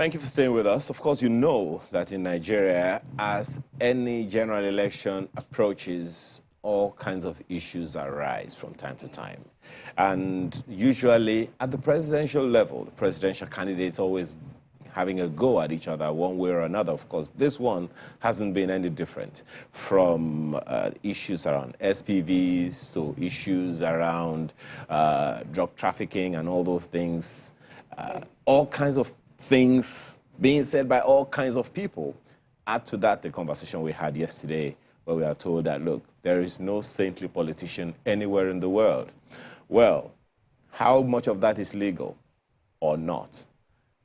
Thank you for staying with us. Of course, you know that in Nigeria, as any general election approaches, all kinds of issues arise from time to time. And usually at the presidential level, the presidential candidates always having a go at each other one way or another. Of course, this one hasn't been any different, from issues around SPVs to issues around drug trafficking and all those things. All kinds of things being said by all kinds of people. Add to that the conversation we had yesterday, where we are told that, look, there is no saintly politician anywhere in the world. Well, how much of that is legal or not?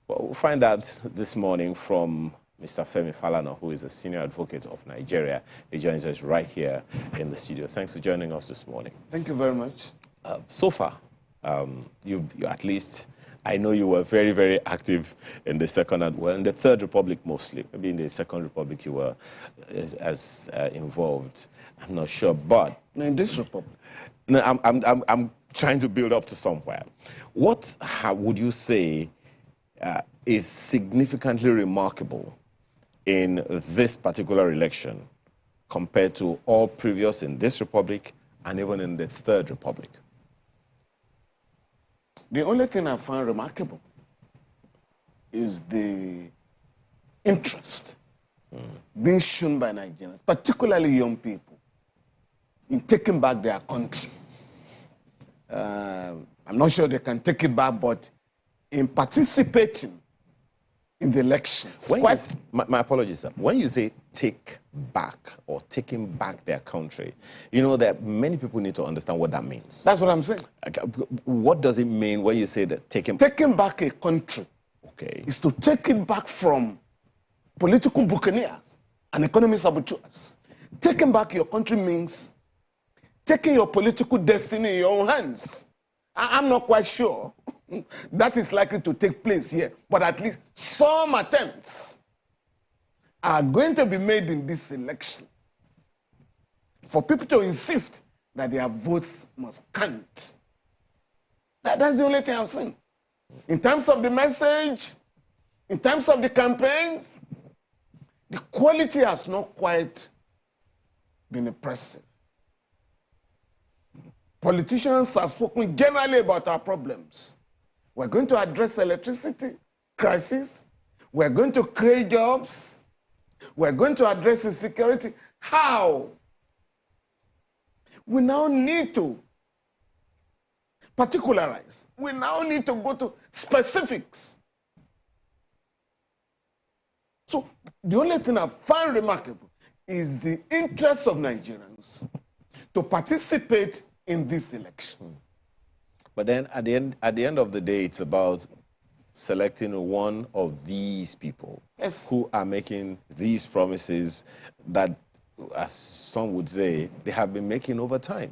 Well, we'll find out this morning from Mr. Femi Falana, who is a senior advocate of Nigeria. He joins us right here in the studio. Thanks for joining us this morning. Thank you very much. So far, you at least, I know you were very, very active in the Second and, well, in the Third Republic mostly. Maybe in the Second Republic you were as involved. I'm not sure, but No, in this republic. No, I'm trying to build up to somewhere. What would you say is significantly remarkable in this particular election compared to all previous in this republic and even in the Third Republic? The only thing I find remarkable is the interest being shown by Nigerians, particularly young people, in taking back their country. I'm not sure they can take it back, but in participating in the elections. My apologies, sir. When you say take back or taking back their country, you know that many people need to understand what that means. That's what I'm saying. What does it mean when you say that taking back a country? Okay. Is to take it back from political buccaneers and economic saboteurs. Taking back your country means taking your political destiny in your own hands. I'm not quite sure that is likely to take place here, but at least some attempts are going to be made in this election for people to insist that their votes must count. That's the only thing I've seen. In terms of the message, in terms of the campaigns, the quality has not quite been impressive. Politicians have spoken generally about our problems. We're going to address electricity crisis. We're going to create jobs. We're going to address insecurity. How? We now need to particularize. We now need to go to specifics. So the only thing I find remarkable is the interest of Nigerians to participate in this election. But then at the end of the day, it's about selecting one of these people who are making these promises that, as some would say, they have been making over time.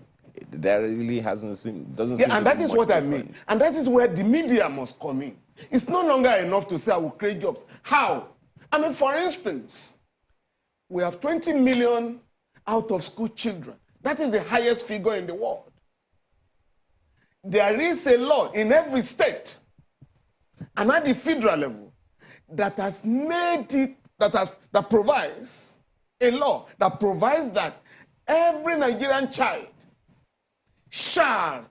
There really doesn't seem and that is what I mean. And that is where the media must come in. It's no longer enough to say I will create jobs. How? I mean, for instance, we have 20 million out-of-school children. That is the highest figure in the world. There is a law in every state and at the federal level that has made it, that provides a law that provides that every Nigerian child shall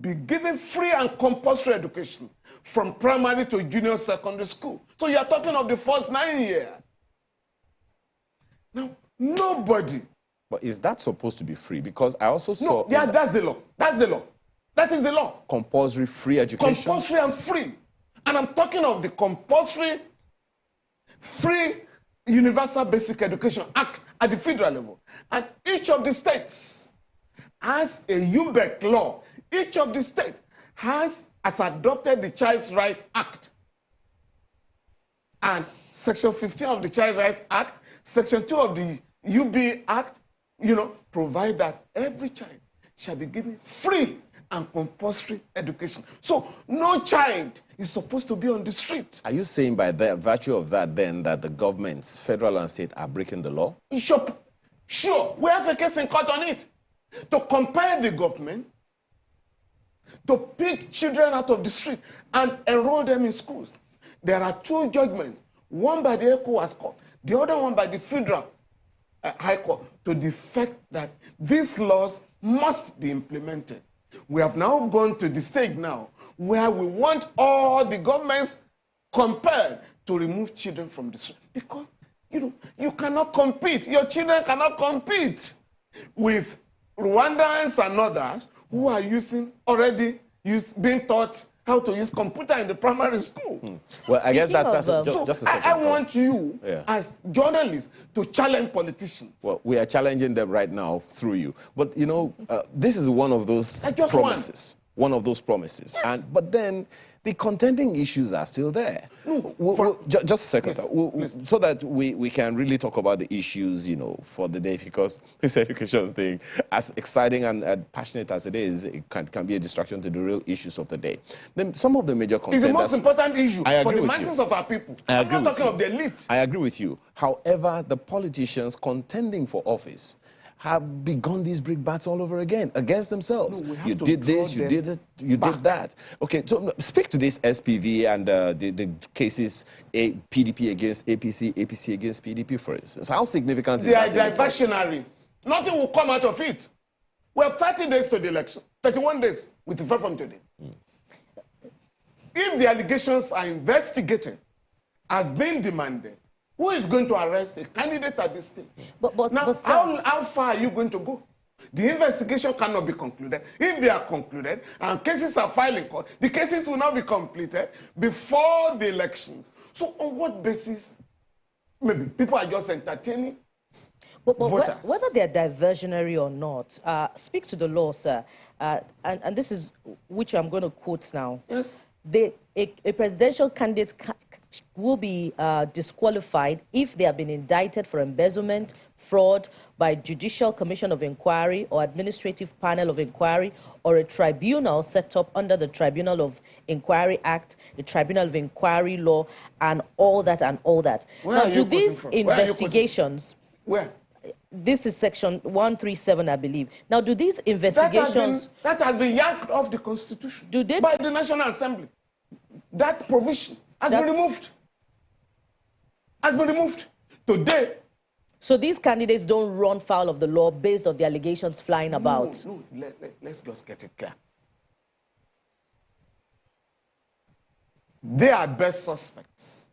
be given free and compulsory education from primary to junior secondary school. So you are talking of the first 9 years. Now, nobody. But is that supposed to be free? Because I also saw... No, yeah, that's the law. That's the law. That is the law. Compulsory free education? Compulsory and free. And I'm talking of the Compulsory Free Universal Basic Education Act at the federal level. And each of the states has a UBEC law. Each of the states has adopted the Child's Right Act. And Section 15 of the Child Right Act, Section 2 of the UB Act, provide that every child shall be given free and compulsory education. So no child is supposed to be on the street. Are you saying by the virtue of that then that the governments, federal and state, are breaking the law? Sure. We have a case in court on it. To compel the government to pick children out of the street and enroll them in schools. there are two judgments, one by the ECOWAS court, the other one by the Federal High Court, to the effect that these laws must be implemented. We have now gone to the stage now where we want all the governments compelled to remove children from the street. Because, you cannot compete. Your children cannot compete with Rwandans and others who are being taught how to use computer in the primary school. Well, I guess that's so just a second. I want you, as journalists, to challenge politicians. Well, we are challenging them right now through you. But, this is one of those promises. One of those promises. Yes. But then the contending issues are still there. No, just a second, yes, so that we can really talk about the issues, for the day, because this education thing, as exciting and passionate as it is, it can be a distraction to the real issues of the day. Then some of the major contenders... It's the most important issue for the masses of our people. I'm not talking of the elite. I agree with you. However, the politicians contending for office have begun these brickbats all over again against themselves. No, you did this, you did it, you did that. Okay, so speak to this SPV and the cases, PDP against APC, APC against PDP, for instance. How significant is that? They are diversionary. Nothing will come out of it. We have 30 days to the election, 31 days with effect from today. If the allegations are investigated as being demanded, who is going to arrest a candidate at this stage? But how far are you going to go? The investigation cannot be concluded. If they are concluded and cases are filed in court, the cases will not be completed before the elections. So on what basis? Maybe people are just entertaining voters. Whether they're diversionary or not, speak to the law, sir. And this is which I'm going to quote now. Yes. A presidential candidate will be disqualified if they have been indicted for embezzlement, fraud by Judicial Commission of Inquiry or Administrative Panel of Inquiry or a tribunal set up under the Tribunal of Inquiry Act, the Tribunal of Inquiry Law, and all that and all that. Now, do these investigations... Where? This is section 137, I believe. Now, do these investigations... That has been yanked off the Constitution by the National Assembly. That provision has been removed. Has been removed. Today... So these candidates don't run foul of the law based on the allegations flying about? No, let's just get it clear. They are best suspects.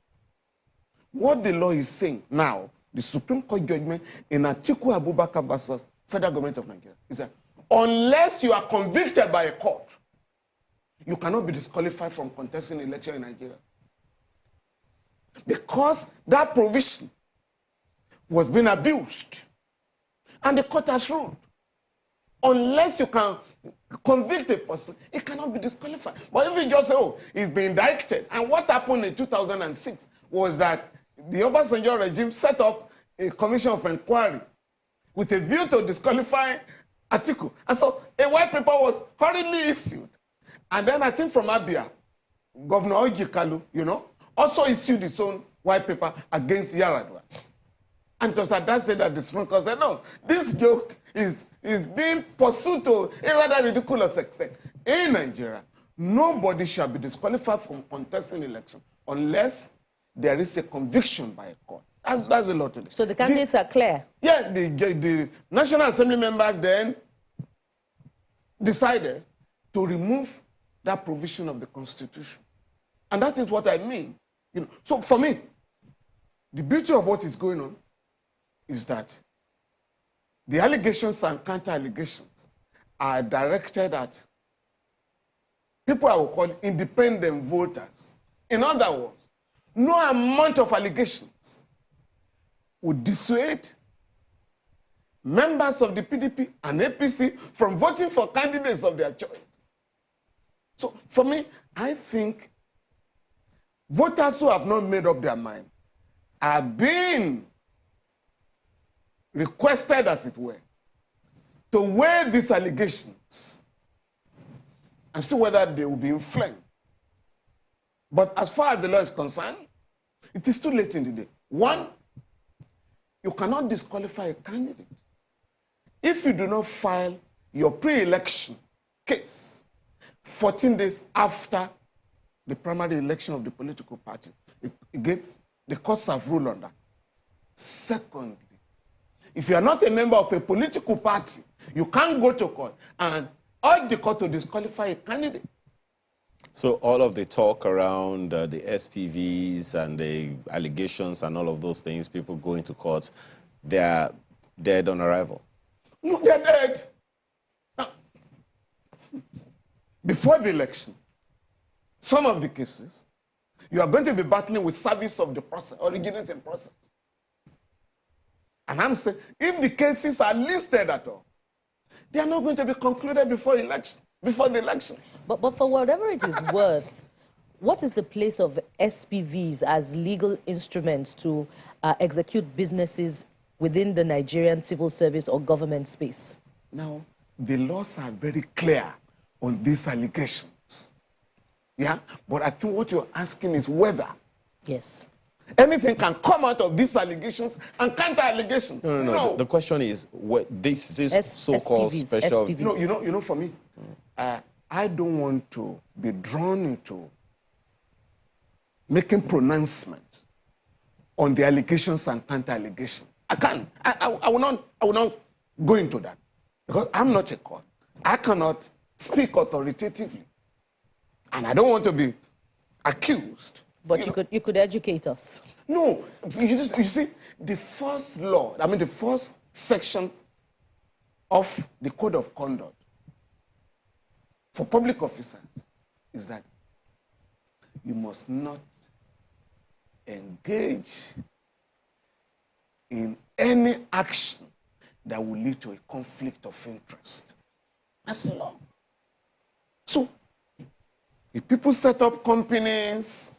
What the law is saying now, the Supreme Court judgment in Atiku Abubakar versus Federal Government of Nigeria is that unless you are convicted by a court, you cannot be disqualified from contesting election in Nigeria. Because that provision was being abused. And the court has ruled. Unless you can convict a person, it cannot be disqualified. But if you just say, oh, he's been indicted. And what happened in 2006 was that the Obasanjo regime set up a commission of inquiry with a view to disqualify Atiku. And so a white paper was hurriedly issued. And then I think from Abia, Governor Oji Kalu, also issued his own white paper against Yaradua. And it was at that stage that the Supreme Court said, no, this joke is being pursued to a rather ridiculous extent. In Nigeria, nobody shall be disqualified from contesting election unless there is a conviction by a court. That's the law today. So the candidates are clear? Yeah, the National Assembly members then decided to remove that provision of the Constitution. And that is what I mean. So for me, the beauty of what is going on is that the allegations and counter-allegations are directed at people I will call independent voters. In other words, no amount of allegations would dissuade members of the PDP and APC from voting for candidates of their choice. So for me, I think voters who have not made up their mind are being requested, as it were, to weigh these allegations and see whether they will be inflamed. But as far as the law is concerned, it is too late in the day. One, you cannot disqualify a candidate if you do not file your pre-election case 14 days after the primary election of the political party. Again, the courts have ruled on that. Secondly, if you are not a member of a political party, you can't go to court and urge the court to disqualify a candidate. So all of the talk around the SPVs and the allegations and all of those things, people going to court, they are dead on arrival? No, they're dead. Now, before the election, some of the cases, you are going to be battling with service of the process, originating process. And I'm saying, if the cases are listed at all, they are not going to be concluded before the election. But for whatever it is worth, what is the place of SPVs as legal instruments to execute businesses within the Nigerian civil service or government space? Now, the laws are very clear on these allegations. Yeah? But I think what you're asking is whether Yes. anything can come out of these allegations and counter allegations. No. The question is, what this so-called SPVs, special... SPVs. You know, for me, I don't want to be drawn into making pronouncement on the allegations and counter allegations. I can't. I will not go into that because I'm not a court. I cannot speak authoritatively, and I don't want to be accused. But you could educate us. No, you see, the first law, the first section of the Code of Conduct for public officers is that you must not engage in any action that will lead to a conflict of interest. That's the law. So, if people set up companies,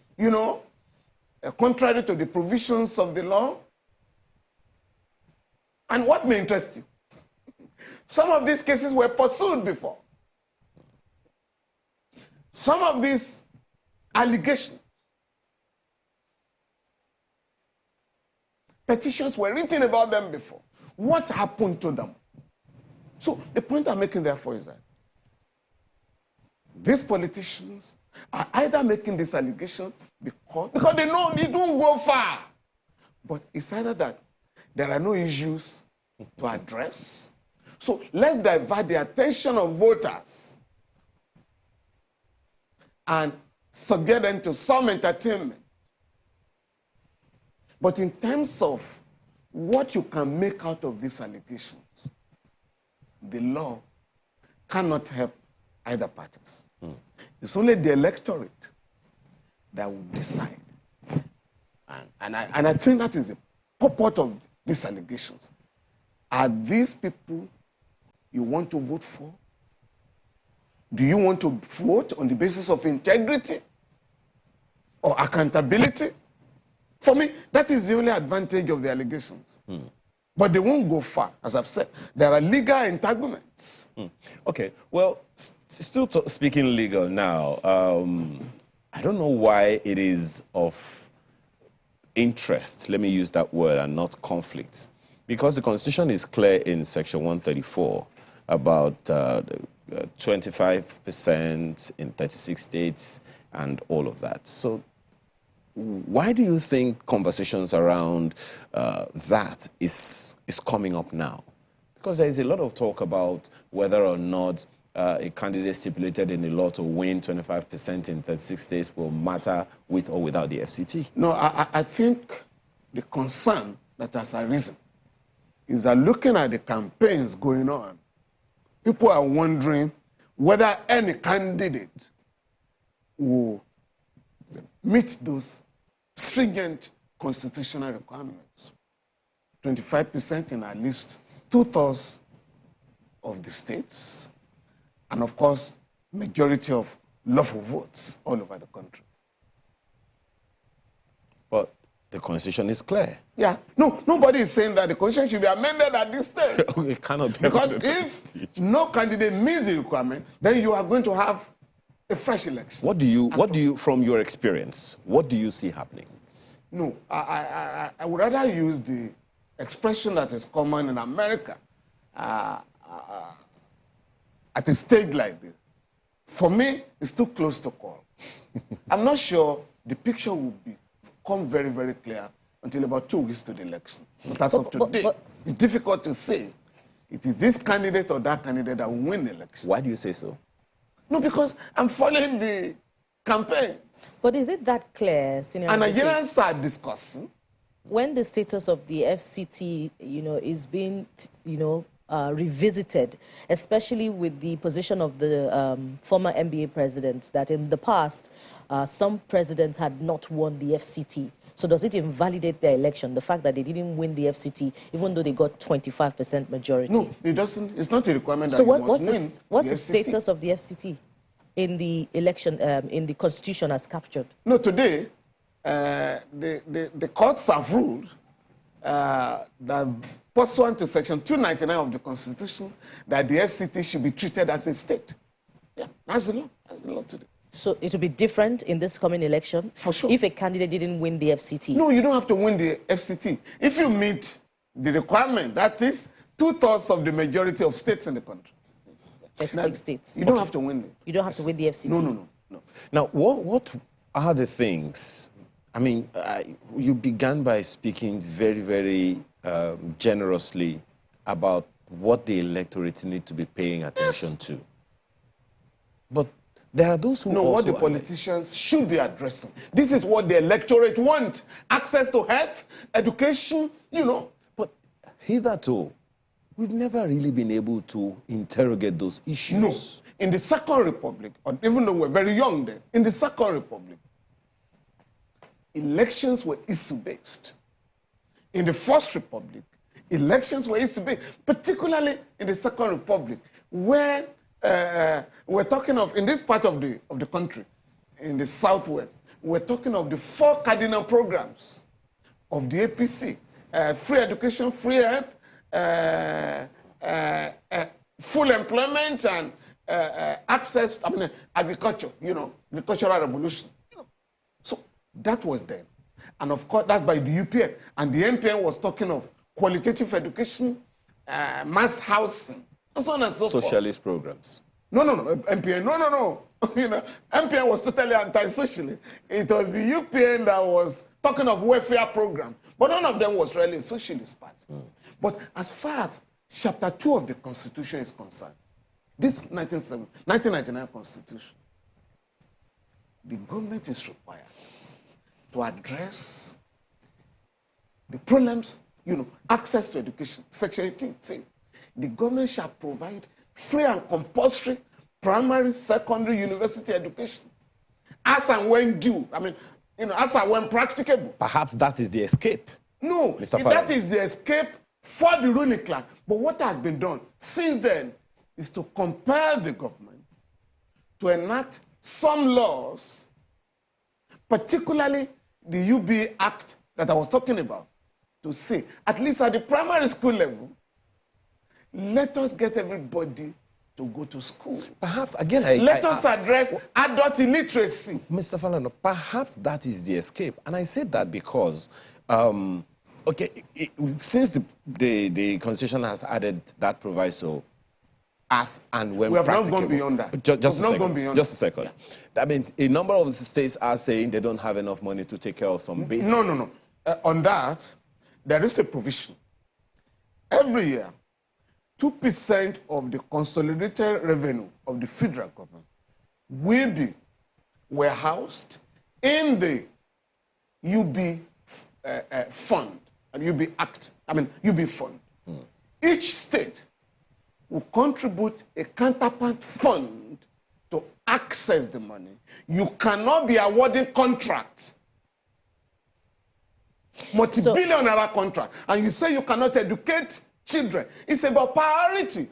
contrary to the provisions of the law, and what may interest you? Some of these cases were pursued before. Some of these allegations, petitions were written about them before. What happened to them? So the point I'm making therefore is that these politicians are either making this allegation because they know they don't go far. But it's either that there are no issues to address. So let's divert the attention of voters and subject them to some entertainment. But in terms of what you can make out of these allegations, the law cannot help either parties. It's only the electorate that will decide. And I think that is the purport of these allegations. Are these people you want to vote for? Do you want to vote on the basis of integrity or accountability? For me, that is the only advantage of the allegations. But they won't go far. As I've said, there are legal entanglements. Okay, well, still speaking legal now, I don't know why it is of interest, let me use that word, and not conflict. Because the Constitution is clear in Section 134 about 25% in 36 states and all of that. So why do you think conversations around that is coming up now? Because there is a lot of talk about whether or not a candidate stipulated in the law to win 25% in 36 states will matter with or without the FCT. No, I think the concern that has arisen is that looking at the campaigns going on, people are wondering whether any candidate will meet those stringent constitutional requirements. 25% in at least 2/3 of the states, and of course, majority of lawful votes all over the country. But the Constitution is clear. Yeah, no, nobody is saying that the Constitution should be amended at this stage. It cannot be Because amended at if this stage. no candidate meets the requirement, then you are going to have a fresh election. What do you, from your experience, what do you see happening? No, I would rather use the expression that is common in America at a stage like this. for me, it's too close to call. I'm not sure the picture will become very, very clear until about 2 weeks to the election. But as of today, it's difficult to say it is this candidate or that candidate that will win the election. Why do you say so? No, because I'm following the campaign. But is it that clear, Senior? And Nigerians are discussing. When the status of the FCT, is being, revisited, especially with the position of the former NBA president, that in the past, some presidents had not won the FCT. So does it invalidate their election, the fact that they didn't win the FCT, even though they got 25% majority? No, it doesn't. It's not a requirement that so you must win. What's the status of the FCT in the election, in the constitution as captured? No, today, the courts have ruled that pursuant to Section 299 of the Constitution, that the FCT should be treated as a state. Yeah, that's the law. That's the law today. So it will be different in this coming election? For sure. If a candidate didn't win the FCT? No, you don't have to win the FCT. If you meet the requirement, that is 2/3 of the majority of states in the country. 36 states. You don't have to win it. You don't have to win the FCT? No. Now, what are the things? I mean, you began by speaking very, very generously about what the electorate need to be paying attention to. But there are those who what the politicians should be addressing. This is what the electorate want. Access to health, education, But hitherto, we've never really been able to interrogate those issues. No. In the Second Republic, or even though we're very young then, in the Second Republic, elections were issue-based. In the First Republic, elections were issue-based, particularly in the Second Republic, where we're talking of, in this part of the country, in the Southwest, we're talking of the 4 cardinal programs of the APC. Free education, free health, full employment, and access, agriculture, agricultural revolution. So that was then. And of course, that's by the UPN. And the MPN was talking of qualitative education, mass housing, and so on and so forth. Socialist programs. No, MPN, no. MPN was totally anti-socialist. It was the UPN that was talking of welfare program. But none of them was really a socialist party. But as far as Chapter 2 of the Constitution is concerned, this 1999 Constitution, the government is required to address the problems, access to education. Section 18 says, the government shall provide free and compulsory primary, secondary, university education, as and when due. As and when practicable. Perhaps that is the escape. No, that is the escape for the ruling class. But what has been done since then is to compel the government to enact some laws, particularly the UB Act that I was talking about, to say, at least at the primary school level, let us get everybody to go to school. Perhaps, again, let us address adult illiteracy. Mr. Falana, perhaps that is the escape. And I said that because, since the Constitution has added that proviso, as and when we have practicable. not gone beyond that. Just a second. Yeah. I mean, a number of the states are saying they don't have enough money to take care of some basics. No. On that, there is a provision. Every year, 2% of the consolidated revenue of the federal government will be warehoused in the UB fund, and UB Act, UB fund. Each state will contribute a counterpart fund to access the money. You cannot be awarding contracts, multi-billion-dollar contract, and you say you cannot educate children. It's about priority.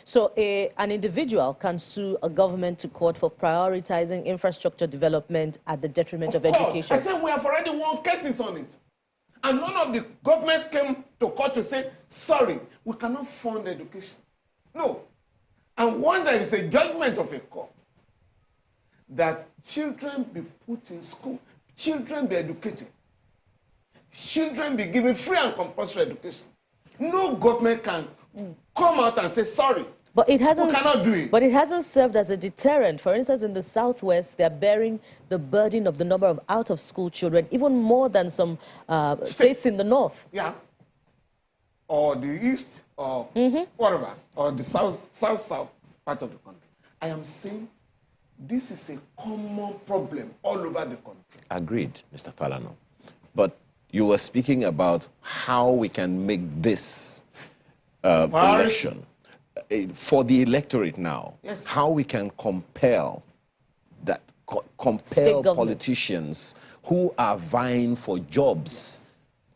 So an individual can sue a government to court for prioritizing infrastructure development at the detriment of education. I said we have already won cases on it. And none of the governments came to court to say, sorry, we cannot fund education. No. And once there is a judgment of a court that children be put in school, children be educated, children be given free and compulsory education, no government can come out and say, sorry, But it hasn't. We cannot do it. But it hasn't served as a deterrent. For instance, in the Southwest, they're bearing the burden of the number of out-of-school children, even more than some states in the North. Yeah. Or the East, or whatever, or the South part of the country. I am saying this is a common problem all over the country. Agreed, Mr. Falana. But you were speaking about how we can make this election for the electorate now. Yes. How we can compel that compel politicians who are vying for jobs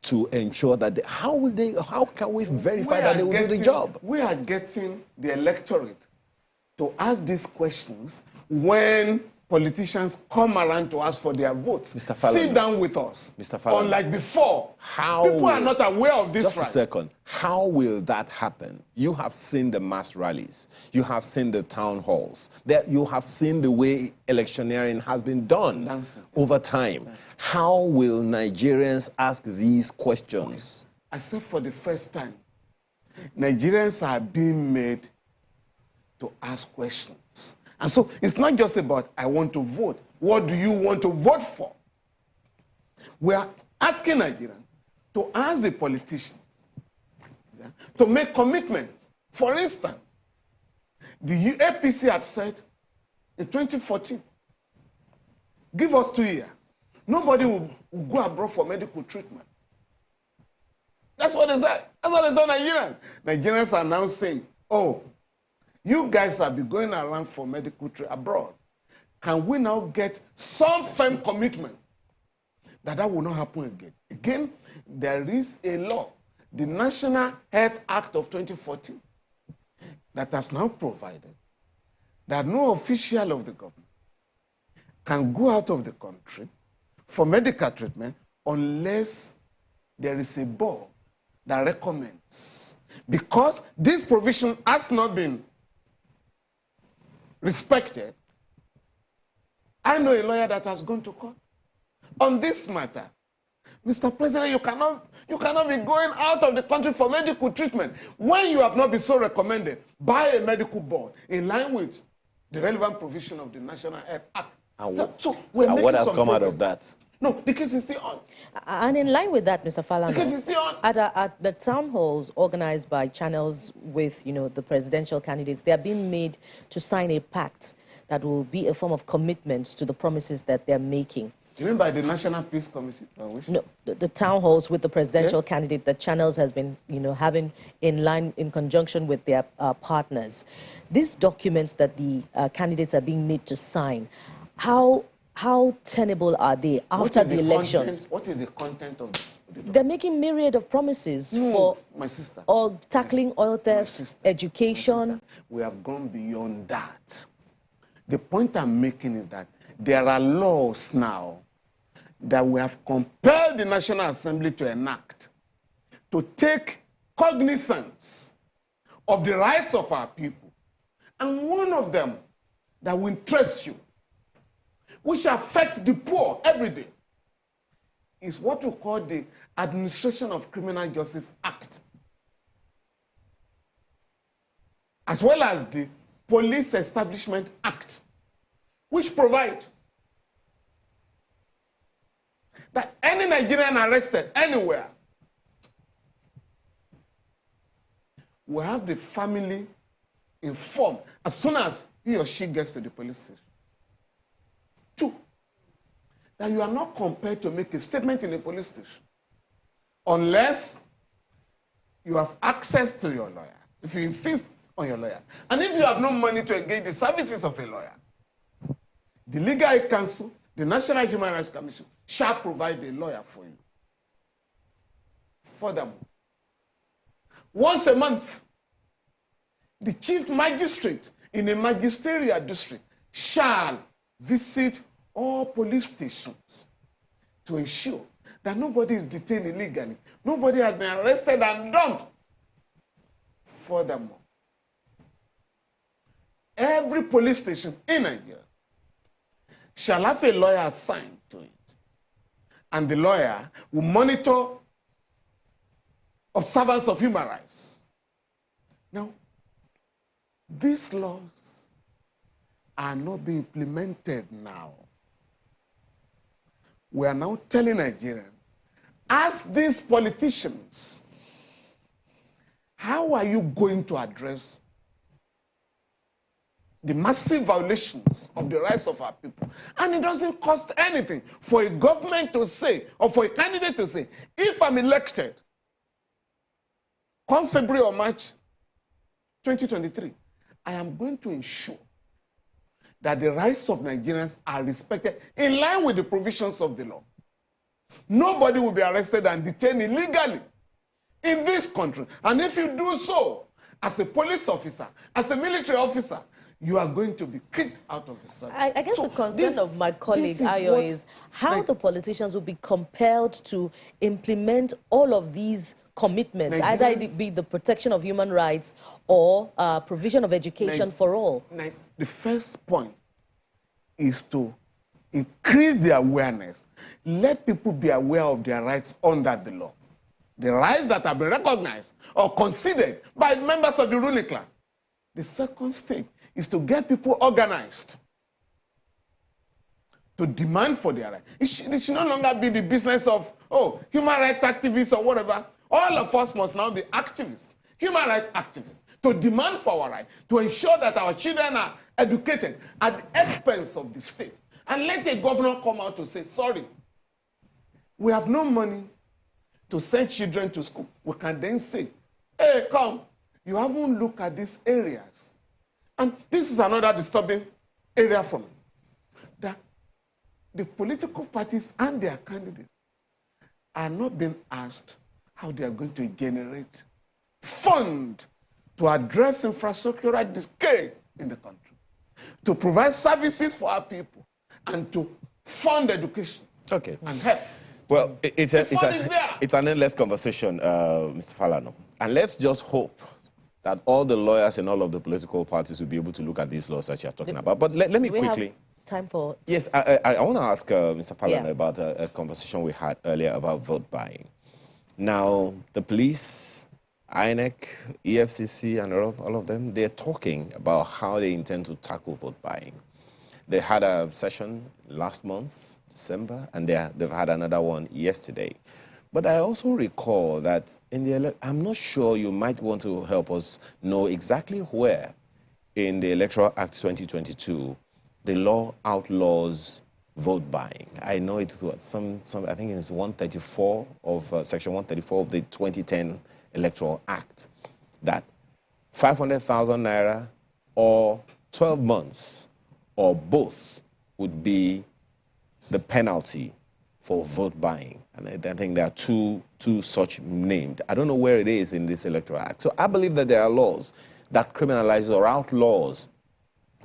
to ensure that how can we verify that they will do the job? We are getting the electorate to ask these questions when politicians come around to ask for their votes. Mr. Falana, sit down with us. Mr. Falana, unlike before, people are not aware of this. Just right. a second. How will that happen? You have seen the mass rallies. You have seen the town halls. You have seen the way electioneering has been done over time. How will Nigerians ask these questions? Okay. I said for the first time, Nigerians are being made to ask questions. And so it's not just about, I want to vote. What do you want to vote for? We are asking Nigerians to ask the politicians to make commitments. For instance, the APC had said in 2014, give us 2 years. Nobody will go abroad for medical treatment. That's what they said. That's what they told Nigerians. Nigerians are now saying, oh, you guys have been going around for medical treatment abroad. Can we now get some firm commitment that will not happen again? Again, there is a law, the National Health Act of 2014, that has now provided that no official of the government can go out of the country for medical treatment unless there is a board that recommends. Because this provision has not been respected, I know a lawyer that has gone to court on this matter. Mr. President, you cannot be going out of the country for medical treatment when you have not been so recommended by a medical board in line with the relevant provision of the National Health Act. And what has come out of that? No, the case is still on. And in line with that, Mr. Falana, the case is still on. At the town halls organized by channels with, the presidential candidates, they are being made to sign a pact that will be a form of commitment to the promises that they're making. You mean by the National Peace Committee? No, the town halls with the presidential candidate that channels has been, having in conjunction with their partners. These documents that the candidates are being made to sign, how tenable are they after the elections? What is the content of it? They're making myriad of promises for my sister, tackling oil theft, education. We have gone beyond that. The point I'm making is that there are laws now that we have compelled the National Assembly to enact to take cognizance of the rights of our people. And one of them that will interest you, which affects the poor every day, is what we call the Administration of Criminal Justice Act, as well as the Police Establishment Act, which provide that any Nigerian arrested anywhere will have the family informed as soon as he or she gets to the police station. 2, that you are not compelled to make a statement in a police station unless you have access to your lawyer, if you insist on your lawyer. And if you have no money to engage the services of a lawyer, the Legal Aid Council, the National Human Rights Commission, shall provide a lawyer for you. Furthermore, once a month, the chief magistrate in a magisterial district shall visit all police stations to ensure that nobody is detained illegally, nobody has been arrested and dumped. Furthermore, every police station in Nigeria shall have a lawyer assigned to it, and the lawyer will monitor observance of human rights. Now, These laws are not being implemented now. We are now telling Nigerians, ask these politicians, how are you going to address the massive violations of the rights of our people? And it doesn't cost anything for a government to say, or for a candidate to say, if I'm elected, come February or March 2023, I am going to ensure that the rights of Nigerians are respected in line with the provisions of the law. Nobody will be arrested and detained illegally in this country. And if you do so, as a police officer, as a military officer, you are going to be kicked out of the service. I guess so the concern of my colleague, Ayo, is how the politicians will be compelled to implement all of these commitments, either it be the protection of human rights or provision of education for all. The first point is to increase the awareness. Let people be aware of their rights under the law. The rights that have been recognized or considered by members of the ruling class. The second stage is to get people organized to demand for their rights. It should no longer be the business of, human rights activists or whatever. All of us must now be activists, human rights activists, to demand for our rights, to ensure that our children are educated at the expense of the state. And let a governor come out to say, sorry, we have no money to send children to school. We can then say, hey, come, you haven't looked at these areas. And this is another disturbing area for me. That the political parties and their candidates are not being asked how they are going to generate fund to address infrastructural decay in the country, to provide services for our people, and to fund education and health. Well, it's an endless conversation, Mr. Falana. And let's just hope that all the lawyers and all of the political parties will be able to look at these laws that you're talking about. But let me quickly... Have time for... Yes, I want to ask Mr. Falana about a conversation we had earlier about vote buying. Now, the police, INEC, EFCC, and all of them, they're talking about how they intend to tackle vote buying. They had a session last month, December, and they've had another one yesterday. But I also recall that I'm not sure, you might want to help us know exactly where in the Electoral Act 2022 the law outlaws vote buying. I know it was I think it's 134 of section 134 of the 2010 Electoral Act, that 500,000 naira or 12 months or both would be the penalty for vote buying. And I think there are two such named. I don't know where it is in this Electoral Act. So I believe that there are laws that criminalize or outlaws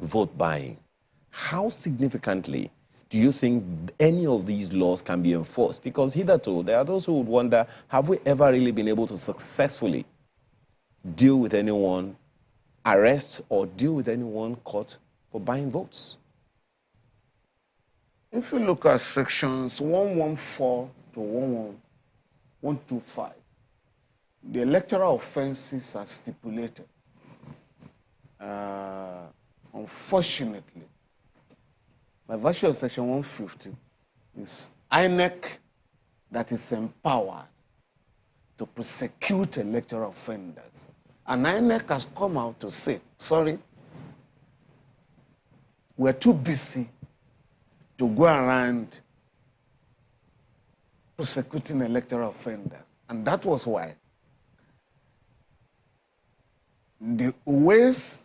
vote buying. How significantly do you think any of these laws can be enforced? Because hitherto, there are those who would wonder, have we ever really been able to successfully deal with anyone, arrest or deal with anyone caught for buying votes? If you look at sections 114 to 125, the electoral offenses are stipulated. Unfortunately, by virtue of section 150, it's INEC that is empowered to prosecute electoral offenders. And INEC has come out to say, sorry, we're too busy to go around prosecuting electoral offenders. And that was why the Ways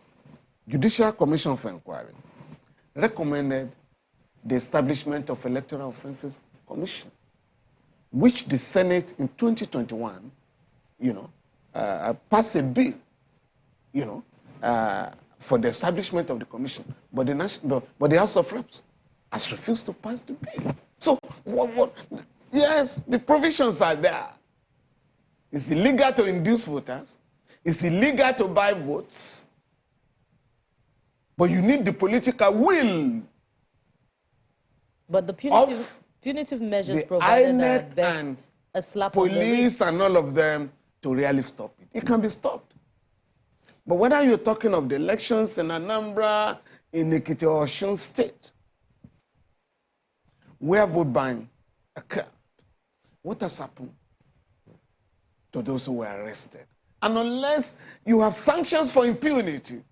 Judicial Commission of Inquiry recommended the establishment of Electoral Offenses Commission, which the Senate in 2021, passed a bill, for the establishment of the commission, but the House of Reps has refused to pass the bill. So, yes, the provisions are there. It's illegal to induce voters. It's illegal to buy votes. But you need the political will. But the punitive measures provided are at best a slap on the wrist. Police and all of them to really stop it. It can be stopped. But whether you're talking of the elections in Anambra, in Ekiti or Osun State, where vote buying occurred, what has happened to those who were arrested? And unless you have sanctions for impunity,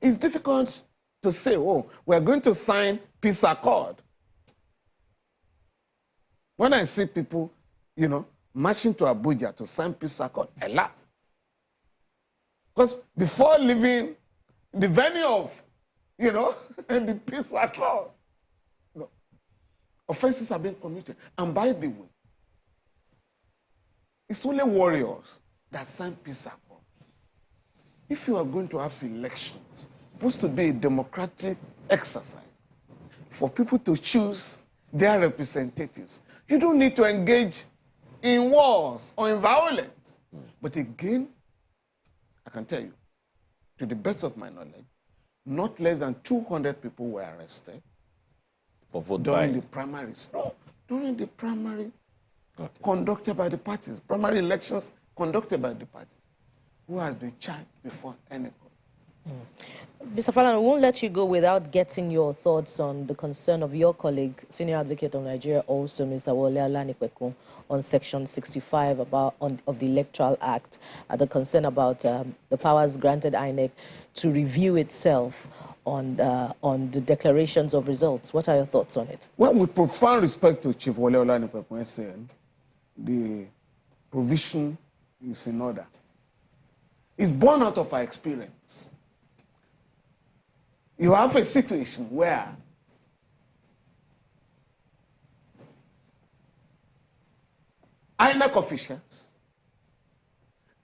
it's difficult to say, oh, we're going to sign peace accord. When I see people, marching to Abuja to sign peace accord, I laugh. Because before leaving the venue of, the peace accord, offenses have been committed. And by the way, it's only warriors that sign peace accord. If you are going to have elections, supposed to be a democratic exercise for people to choose their representatives, you don't need to engage in wars or in violence. But again, I can tell you, to the best of my knowledge, not less than 200 people were arrested for vote during buying. the primaries. No, during the primary conducted by the parties, primary elections conducted by the parties, who has been charged before any court. Mr. Falana, I won't let you go without getting your thoughts on the concern of your colleague, Senior Advocate of Nigeria, also Mr. Wole Alanipekun, on Section 65 of the Electoral Act, the concern about the powers granted INEC to review itself on the declarations of results. What are your thoughts on it? Well, with profound respect to Chief Wole Alanipekun saying, the provision is in order. It's born out of our experience. You have a situation where INEC officials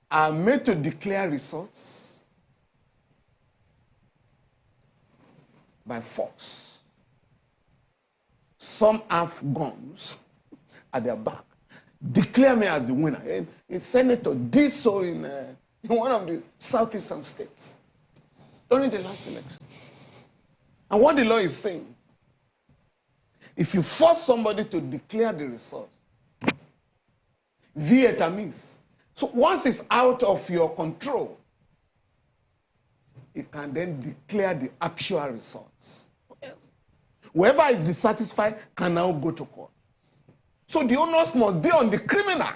are made to declare results by force. Some have guns at their back. Declare me as the winner. And a senator did so in one of the southeastern states during the last election. And what the law is saying, if you force somebody to declare the results, via a miss, so once it's out of your control, it can then declare the actual results. Yes. Whoever is dissatisfied can now go to court. So the onus must be on the criminal,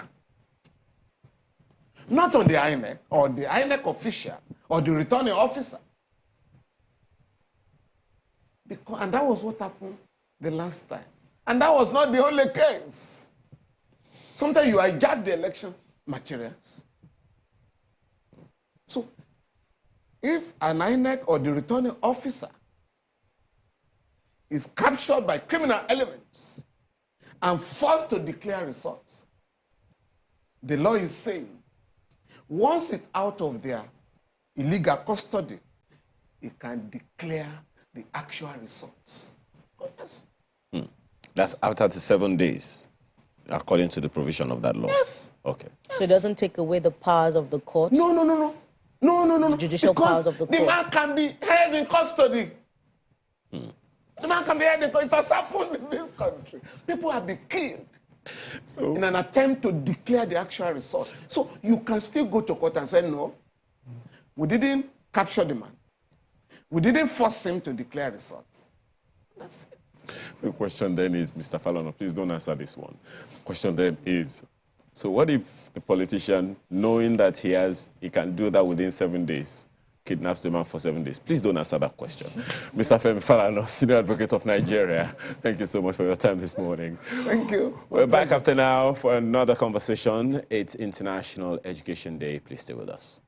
not on the INEC or the INEC official or the returning officer. And that was what happened the last time. And that was not the only case. Sometimes you hijack the election materials. So if an INEC or the returning officer is captured by criminal elements and forced to declare results, the law is saying, once it's out of their illegal custody, it can declare the actual results. Oh, yes. That's after the 7 days, according to the provision of that law. Yes. Okay. So it doesn't take away the powers of the court? No. The judicial powers of the court. The man can be held in custody. The man can be held in custody. It has happened in this country. People have been killed in an attempt to declare the actual result. So you can still go to court and say, no, we didn't capture the man. We didn't force him to declare results. That's it. The question then is, Mr. Falana, please don't answer this one. The question then is, so what if the politician, knowing that he can do that within 7 days, kidnaps the man for 7 days? Please don't answer that question. Mr. Femi Falana, Senior Advocate of Nigeria, thank you so much for your time this morning. Thank you. We're back after now for another conversation. It's International Education Day. Please stay with us.